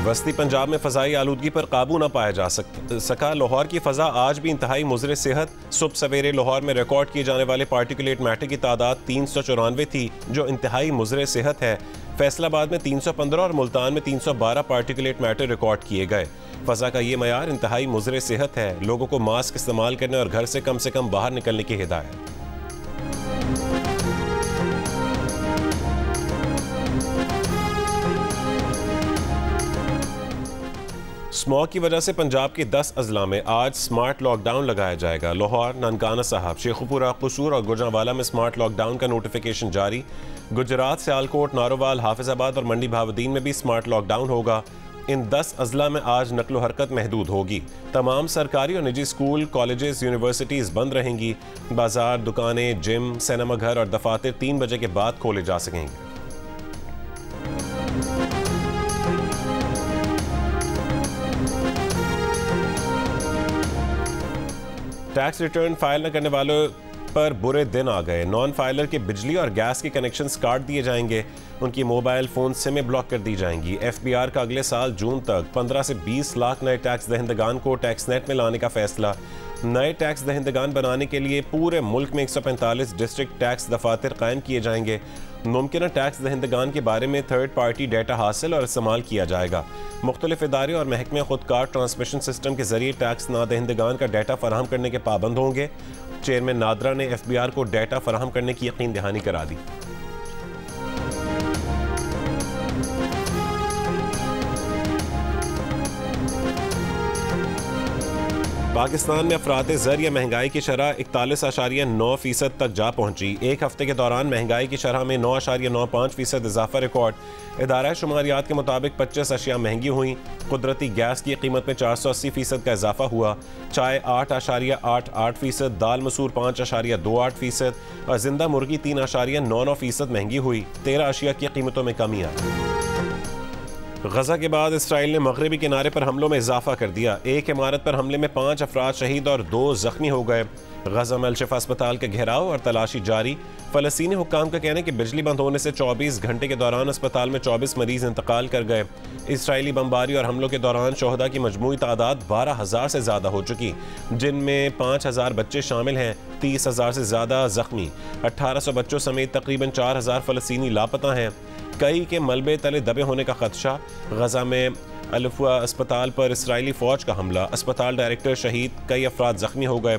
वस्ती पंजाब में फ़ज़ाई आलूदगी पर काबू न पाया जा सका। लाहौर की फ़ज़ा आज भी इंतहाई मुज़र सेहत। सुबह सवेरे लाहौर में रिकॉर्ड किए जाने वाले पार्टिकुलेट मैटर की तादाद 394 थी, जो इंतहाई मुज़र सेहत है। फैसलाबाद में 315 और मुल्तान में 312 पार्टिकुलेट मैटर रिकॉर्ड किए गए। फ़ज़ा का ये मयार इंतहाई मुज़र सेहत है। लोगों को मास्क इस्तेमाल करने और घर से कम बाहर निकलने की हिदायत। स्मॉग की वजह से पंजाब के 10 अजला में आज स्मार्ट लॉकडाउन लगाया जाएगा। लाहौर, ननकाना साहब, शेखुपुरा, कसूर और गुजरांवाला में स्मार्ट लॉकडाउन का नोटिफिकेशन जारी। गुजरात, सियालकोट, नारोवाल, हाफिजाबाद और मंडी भावदीन में भी स्मार्ट लॉकडाउन होगा। इन 10 अजला में आज नकलो हरकत महदूद होगी। तमाम सरकारी और निजी स्कूल, कॉलेजेस, यूनिवर्सिटीज़ बंद रहेंगी। बाजार, दुकानें, जिम, सिनेमा घर और दफातर 3 बजे के बाद खोले जा सकेंगे। टैक्स रिटर्न फाइल न करने वालों पर बुरे दिन आ गए। नॉन फाइलर के बिजली और गैस के कनेक्शंस काट दिए जाएंगे। उनकी मोबाइल फ़ोन सिमें ब्लॉक कर दी जाएंगी। FBR का अगले साल जून तक 15 से 20 लाख नए टैक्स दहिंदगान को टैक्स नेट में लाने का फैसला। नए टैक्स दहिंदगान बनाने के लिए पूरे मुल्क में 145 डिस्ट्रिक्ट टैक्स दफातर कायम किए जाएंगे। मुमकिन टैक्स दहिंदगान के बारे में थर्ड पार्टी डाटा हासिल और इस्तेमाल किया जाएगा। मुख्तलिफ इदारे और महकमे खुदकार ट्रांसमिशन सिस्टम के जरिए टैक्स नादहिंदगान का डाटा फराहम करने के पाबंद होंगे। चेयरमैन नादरा ने FBR को डाटा फराहम करने की यकीन दहानी करा दी। पाकिस्तान में अफराते ज़र या महंगाई की शरह 41.9% तक जा पहुंची। एक हफ्ते के दौरान महंगाई की शरह में 9.95% इजाफा रिकॉर्ड। इदारा शुमारियात के मुताबिक 25 अशिया महंगी हुई। कुदरती गैस की कीमत में 480% का इजाफा हुआ। चाय 8.88%, दाल मसूर 5.28% और जिंदा मुर्गी 3.99% महंगी हुई। 13 अशिया की कीमतों में कमी आई। गजा के बाद इसराइल ने मगरबी किनारे पर हमलों में इजाफा कर दिया। एक इमारत पर हमले में 5 अफराद शहीद और 2 जख्मी हो गए। गजा में अल-शिफा अस्पताल के घेराव और तलाशी जारी। फ़लस्तीनी हुक्काम का कहना है कि बिजली बंद होने से 24 घंटे के दौरान अस्पताल में 24 मरीज इंतकाल कर गए। इसराइली बमबारी और हमलों के दौरान शोहदा की मजमूई तादाद 12,000 से ज़्यादा हो चुकी, जिनमें 5,000 बच्चे शामिल हैं। 30,000 से ज़्यादा जख्मी। 1800 बच्चों समेत तकरीबन 4,000 फ़लस्तीनी लापता हैं। कई के मलबे तले दबे होने का खदशा। गजा में अल-शिफा अस्पताल पर इसराइली फ़ौज का हमला, अस्पताल डायरेक्टर शहीद, कई अफराद जख्मी हो गए।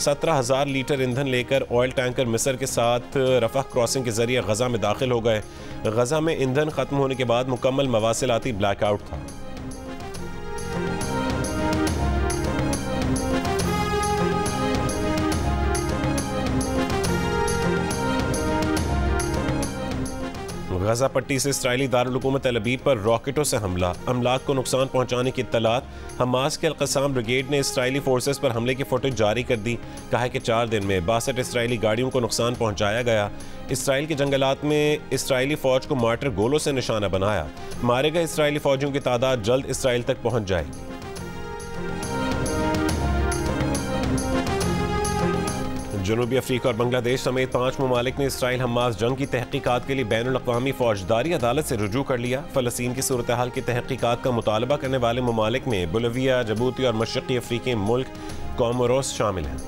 17,000 लीटर ईंधन लेकर ऑयल टैंकर मिस्र के साथ रफ़ह क्रॉसिंग के जरिए गजा में दाखिल हो गए। गजा में ईंधन ख़त्म होने के बाद मुकम्मल मवासिलाती ब्लैकआउट था। गजा पट्टी से इसराइली दारुल हुकूमत तल अबीब पर रॉकेटों से हमला, अमलाक को नुकसान पहुंचाने की इत्तलात। हमास के अल-क़स्साम ब्रिगेड ने इसराइली फोर्सेस पर हमले की फुटेज जारी कर दी। कहा है कि 4 दिन में 62 इसराइली गाड़ियों को नुकसान पहुंचाया गया। इसराइल के जंगलात में इसराइली फौज को मार्टर गोलों से निशाना बनाया। मारे गए इसराइली फौजियों की तादाद जल्द इसराइल तक पहुंच जाएगी। जनूबी अफ्रीका और बांग्लादेश समेत 5 ममालिक ने इसराइल हमास जंग की तहकीकात के लिए बैनुल-अक़वामी फौजदारी अदालत से रुजू कर लिया। फ़लस्तीन की सूरत हाल की तहकीकात का मुतालबा करने वाले ममालिक में बोलिविया, जबूती और मशरक़ी अफ्रीकी मुल्क कोमोरोस शामिल हैं।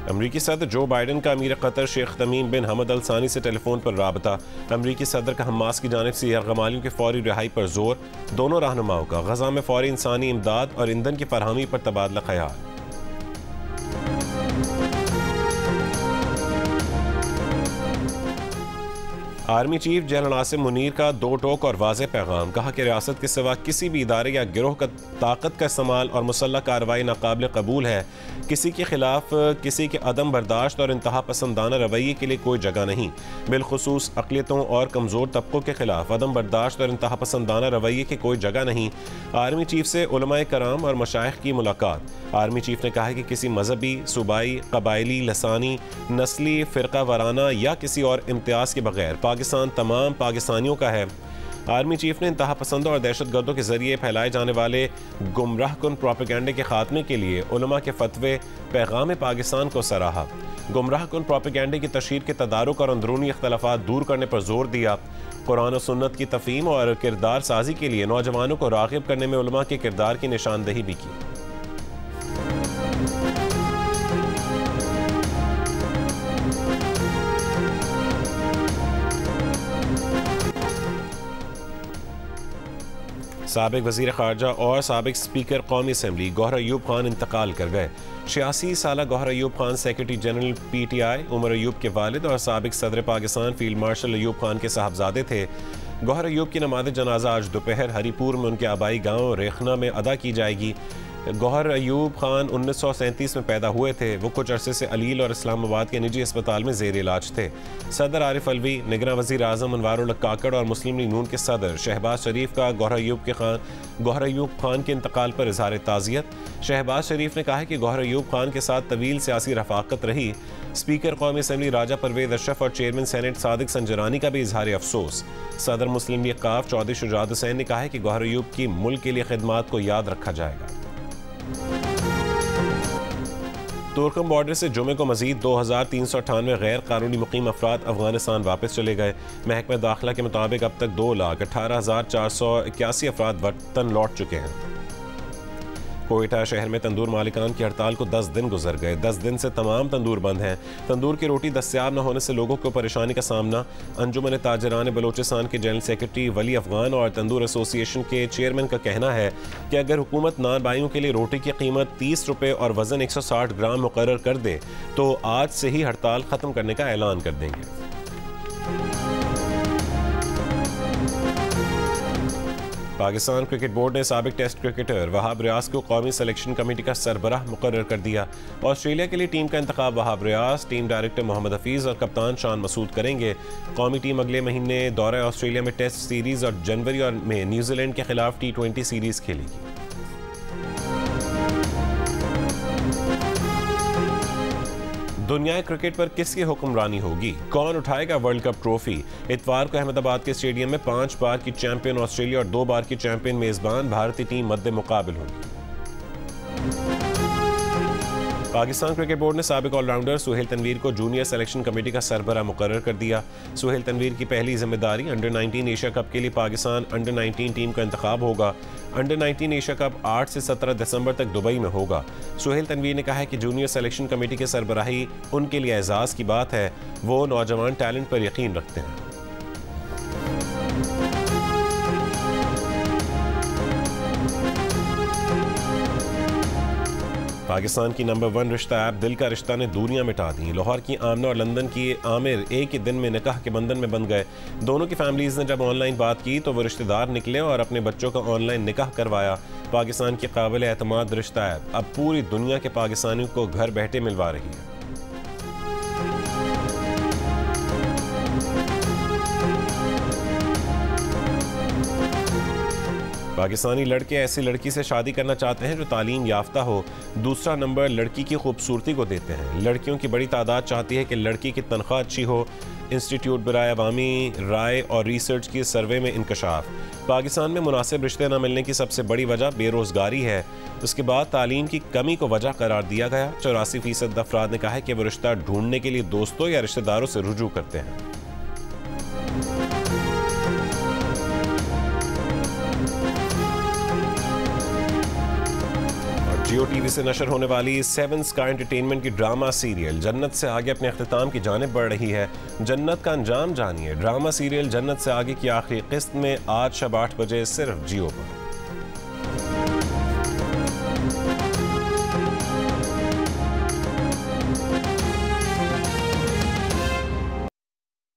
अमरीकी सदर जो बाइडन का अमीर कतर शेख तमीम बिन हमद अल सानी से टेलीफोन पर राबता। अमरीकी सदर का हमास की जानिब से यरगमालियों की फौरी रिहाई पर जोर। दोनों रहनुमाओं का गजा में फौरी इंसानी इमदाद और ईंधन की फरहमी पर तबादला ख्याल। Army chief general Asim Munir का 2 टोक और वाज़ेह पैगाम। कहा कि रियासत के सिवा किसी भी इदारे या गिरोह का ताकत का इस्तेमाल और मुसल्लह कार्रवाई नाकाबिल कबूल है। किसी के खिलाफ किसी के अदम बर्दाश्त और इंतहा पसंदाना रवैये के लिए कोई जगह नहीं। बिलखुसूस अक़लियतों और कमज़ोर तबकों के खिलाफ अदम बर्दाश्त और इंतहा पसंदाना रवैये की कोई जगह नहीं। आर्मी चीफ से उलमाए कराम और मशाइख की मुलाकात। आर्मी चीफ ने कहा है कि किसी मजहबी, सूबाई, कबायली, लसानी, नस्ली, फ़िरका वाराना या किसी और इम्तियाज़ के बगैर पाकिस्तान तमाम पाकिस्तानियों का है। आर्मी चीफ ने इंतहा पसंदों और दहशत गर्दों के जरिए फैलाए जाने वाले गुमराह कुन प्रोपेगेंडे के खात्मे के लिए उलमा के फतवे पैगाम पाकिस्तान को सराहा। गुमराह कुन प्रोपेगेंडे की तशहीर के तदारुक और अंदरूनी इख्तलाफात दूर करने पर जोर दिया। कुरान और सुन्नत की तफहीम और किरदार साजी के लिए नौजवानों को राग़िब करने में उलमा के किरदार की निशानदही भी की। साबिक वज़ीर ख़ारजा और साबिक स्पीकर कौमी असम्बली गौहर अयूब खान इंतकाल कर गए। 86 साल Gauhar Ayub Khan secretary general PTI Umar Ayub के वालिद और साबिक सदर पाकिस्तान फील्ड मार्शल अयूब खान के साहबजादे थे। गौहर अयूब की नमाज़ जनाजा आज दोपहर हरीपुर में उनके आबाई गांव रेखना में अदा की जाएगी। गौहर अयूब खान 1937 में पैदा हुए थे। वो कुछ अरसे से अलील और इस्लामाबाद के निजी अस्पताल में ज़ेर इलाज थे। सदर आरिफ अलवी, निगरान वज़ीर आज़म अनवारुल हक काकड़ और मुस्लिम लीग नून के सदर शहबाज शरीफ का गौहर अयूब खान के इंतकाल पर इज़हार ताज़ियत। शहबाज शरीफ ने कहा है कि गौहर अयूब खान के साथ तवील सियासी रफ़ाक़त रही। स्पीकर कौमी असम्बली राजा परवेज़ अशरफ और चेयरमैन सेनेट सादिक संजरानी का भी इज़हार अफसोस। सदर मुस्लिम लीग काफ चौधरी शुजात हुसैन ने कहा है कि गौहर अयूब की मुल्क के लिए खिदमात को याद रखा जाएगा। तुर्कम बॉर्डर से जुमे को मजीद 2398 गैर कानूनी मुकीम अफराद अफगानिस्तान वापस चले गए। महकमा दाखिला के मुताबिक अब तक 2,18,481 अफराद वतन लौट चुके हैं। कोयटा शहर में तंदूर मालिकान की हड़ताल को 10 दिन गुजर गए। 10 दिन से तमाम तंदूर बंद हैं। तंदूर की रोटी दस्तयाब न होने से लोगों को परेशानी का सामना। अंजुमन ताजरान बलोचिस्तान के जनरल सेक्रेटरी वली अफगान और तंदूर एसोसिएशन के चेयरमैन का कहना है कि अगर हुकूमत नान भाइयों के लिए रोटी की कीमत 30 रुपये और वजन 160 ग्राम मुकर्रर कर दे तो आज से ही हड़ताल ख़त्म करने का ऐलान कर देंगे। पाकिस्तान क्रिकेट बोर्ड ने साबिक टेस्ट क्रिकेटर वहाब रियाज को कौमी सिलेक्शन कमेटी का सरबराह मुकर्रर कर दिया। ऑस्ट्रेलिया के लिए टीम का इंतखाब वहाब रियाज, टीम डायरेक्टर मोहम्मद हफीज़ और कप्तान शान मसूद करेंगे। कौमी टीम अगले महीने दौरे ऑस्ट्रेलिया में टेस्ट सीरीज़ और जनवरी में न्यूजीलैंड के खिलाफ T20 सीरीज़ खेलेगी। दुनिया क्रिकेट पर किसकी हुक्मरानी होगी? कौन उठाएगा वर्ल्ड कप ट्रॉफी? इतवार को अहमदाबाद के स्टेडियम में 5 बार की चैंपियन ऑस्ट्रेलिया और 2 बार की चैंपियन मेजबान भारतीय टीम मद्दे मुकाबिल होगी। पाकिस्तान क्रिकेट बोर्ड ने साबिक ऑलराउंडर सुहेल तनवीर को जूनियर सिलेक्शन कमेटी का सरबराह मुकर्रर कर दिया। सुहेल तनवीर की पहली जिम्मेदारी अंडर 19 एशिया कप के लिए पाकिस्तान अंडर 19 टीम का इंतखाब होगा। अंडर 19 एशिया कप 8 से 17 दिसंबर तक दुबई में होगा। सुहेल तनवीर ने कहा है कि जूनियर सिलेक्शन कमेटी के सरबराही उनके लिए एजाज़ की बात है। वो नौजवान टैलेंट पर यकीन रखते हैं। पाकिस्तान की नंबर 1 रिश्ता ऐप दिल का रिश्ता ने दूरियां मिटा दी। लाहौर की आमना और लंदन की आमिर एक ही दिन में निकाह के बंधन में बंध गए। दोनों की फैमिलीज ने जब ऑनलाइन बात की तो वो रिश्तेदार निकले और अपने बच्चों का ऑनलाइन निकाह करवाया। पाकिस्तान की काबिल एतमाद रिश्ता ऐप अब पूरी दुनिया के पाकिस्तानियों को घर बैठे मिलवा रही है। पाकिस्तानी लड़के ऐसी लड़की से शादी करना चाहते हैं जो तालीम याफ्ता हो। दूसरा नंबर लड़की की खूबसूरती को देते हैं। लड़कियों की बड़ी तादाद चाहती है कि लड़की की तनख्वाह अच्छी हो। इंस्टीट्यूट बराए अवामी राय और रिसर्च की सर्वे में इंकशाफ। पाकिस्तान में मुनासिब रिश्ते न मिलने की सबसे बड़ी वजह बेरोज़गारी है। उसके बाद तालीम की कमी को वजह करार दिया गया। 84% अफराद ने कहा है कि वो रिश्ता ढूंढने के लिए दोस्तों या रिश्तेदारों से रुजू करते हैं। जियो टीवी से नशर होने वाली 7 स्काई एंटरटेनमेंट की ड्रामा सीरियल जन्नत से आगे अपने अख्तिताम की जानिब बढ़ रही है। जन्नत का अंजाम जानिए। ड्रामा सीरियल जन्नत से आगे की आखिरी किस्त में आज शब 8 बजे सिर्फ जियो पर।